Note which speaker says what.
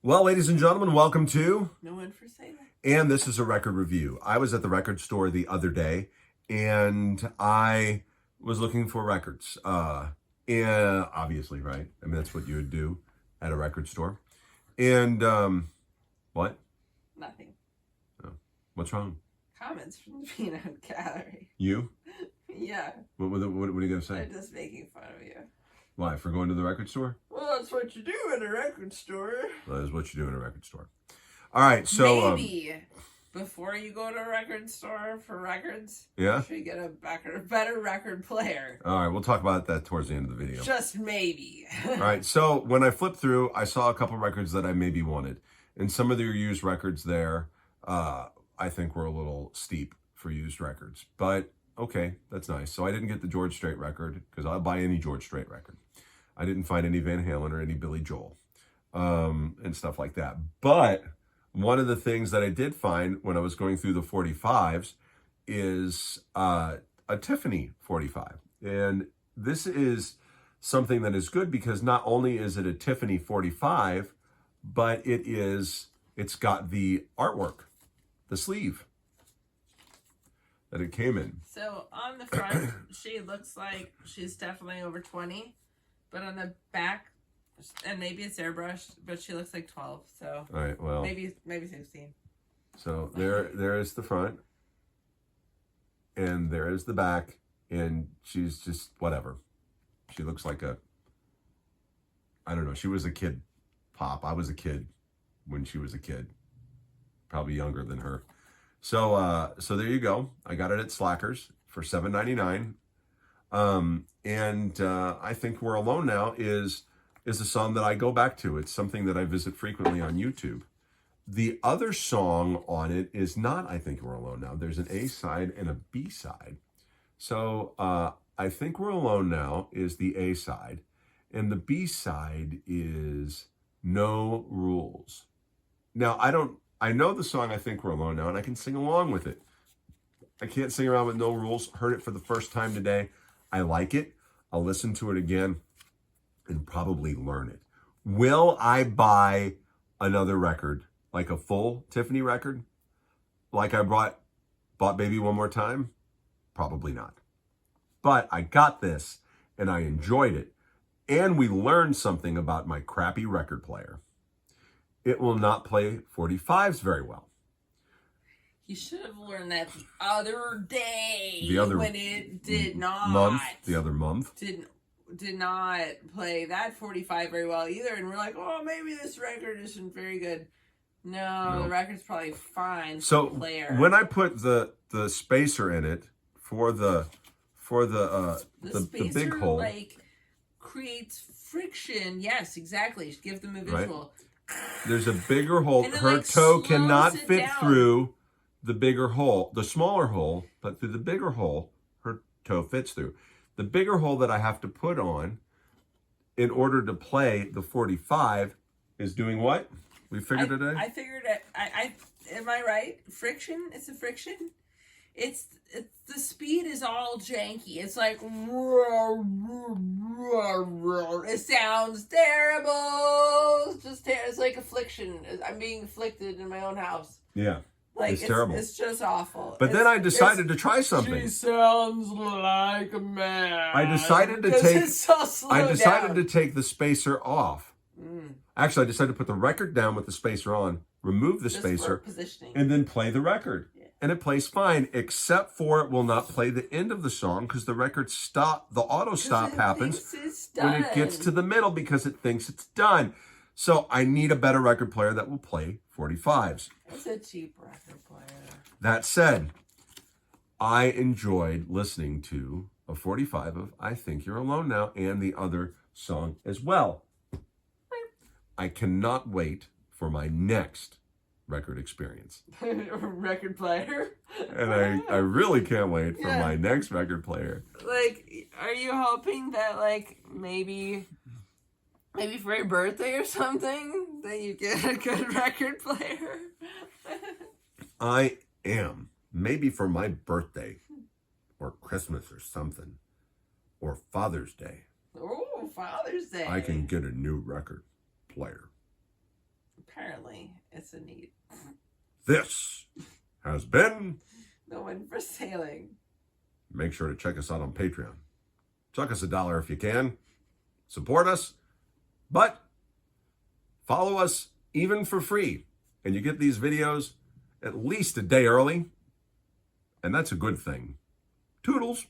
Speaker 1: Well, ladies and gentlemen, welcome to,
Speaker 2: No one for sale.
Speaker 1: and this is a record review. I was at the record store the other day, and I was looking for records. And obviously, right? I mean, that's what you would do at a record store. And, what?
Speaker 2: Nothing.
Speaker 1: Oh, what's wrong?
Speaker 2: Comments from the peanut gallery.
Speaker 1: You?
Speaker 2: Yeah.
Speaker 1: What are you going to say?
Speaker 2: I'm just making fun of you.
Speaker 1: Why, for going to the record store?
Speaker 2: Well, that's what you do at a record store.
Speaker 1: That is what you do in a record store. All right, so...
Speaker 2: Maybe before you go to a record store for records,
Speaker 1: yeah?
Speaker 2: you should get a better record player.
Speaker 1: All right, we'll talk about that towards the end of the video.
Speaker 2: Just maybe.
Speaker 1: All right, so when I flipped through, I saw a couple records that I maybe wanted. And some of the used records there, I think were a little steep for used records. But, okay, that's nice. So I didn't get the George Strait record, because I'll buy any George Strait record. I didn't find any Van Halen or any Billy Joel and stuff like that. But one of the things that I did find when I was going through the 45s is a Tiffany 45. And this is something that is good because not only is it a Tiffany 45, but it's got the artwork, the sleeve that it came in.
Speaker 2: So on the front, she looks like she's definitely over 20. But on the back, and maybe it's airbrushed, but she looks like 12. So
Speaker 1: All right, well,
Speaker 2: maybe 16.
Speaker 1: so there is the front, and there is the back, and she's just whatever. She looks like I don't know. She was a kid pop. I was a kid when she was a kid, probably younger than her. So there you go. I got it at Slackers for $7.99. And I Think We're Alone Now is a song that I go back to. It's something that I visit frequently on YouTube. The other song on it is not I Think We're Alone Now. There's an A side and a B side. So I Think We're Alone Now is the A side, and the B side is No Rules. Now I know the song I Think We're Alone Now, and I can sing along with it. I can't sing around with No Rules. Heard it for the first time today. I like it. I'll listen to it again and probably learn it. Will I buy another record, like a full Tiffany record, like I bought Baby One More Time? Probably not. But I got this, and I enjoyed it, and we learned something about my crappy record player. It will not play 45s very well.
Speaker 2: You should have learned that the other day.
Speaker 1: The other
Speaker 2: when it did not.
Speaker 1: Month. The other month.
Speaker 2: Did not play that 45 very well either. And we're like, oh, maybe this record isn't very good. No, the record's probably fine.
Speaker 1: So
Speaker 2: player.
Speaker 1: when I put the spacer in it for the big hole,
Speaker 2: like creates friction. Yes, exactly. Give them a visual.
Speaker 1: Right. There's a bigger hole.
Speaker 2: Then,
Speaker 1: her toe cannot fit through the bigger hole, the smaller hole, but through the bigger hole, her toe fits through. The bigger hole that I have to put on in order to play the 45 is doing what? We figured it out?
Speaker 2: I figured it. Am I right? Friction? It's a friction? It's the speed is all janky. It's like it sounds terrible. It's like affliction. I'm being afflicted in my own house.
Speaker 1: Yeah.
Speaker 2: Like
Speaker 1: it's terrible.
Speaker 2: It's just awful.
Speaker 1: But then I decided to try something.
Speaker 2: She sounds like a man.
Speaker 1: I decided to take the spacer off. Actually, I decided to put the record down with the spacer on, remove the spacer, and then play the record. Yeah. And it plays fine, except for it will not play the end of the song because the record the auto stop happens when it gets to the middle because it thinks it's done. So I need a better record player that will play 45s.
Speaker 2: It's a cheap record player.
Speaker 1: That said, I enjoyed listening to a 45 of I Think You're Alone Now and the other song as well. I cannot wait for my next record experience.
Speaker 2: Record player?
Speaker 1: And I really can't wait for my next record player.
Speaker 2: Like, are you hoping that, like, maybe for your birthday or something, that you get a good record player?
Speaker 1: I am. Maybe for my birthday or Christmas or something. Or Father's Day.
Speaker 2: Oh, Father's Day.
Speaker 1: I can get a new record player.
Speaker 2: nice and neat.
Speaker 1: This has been
Speaker 2: The One for Sailing.
Speaker 1: Make sure to check us out on Patreon. Chuck us $1 if you can. Support us. But follow us even for free. And you get these videos at least a day early. And that's a good thing. Toodles.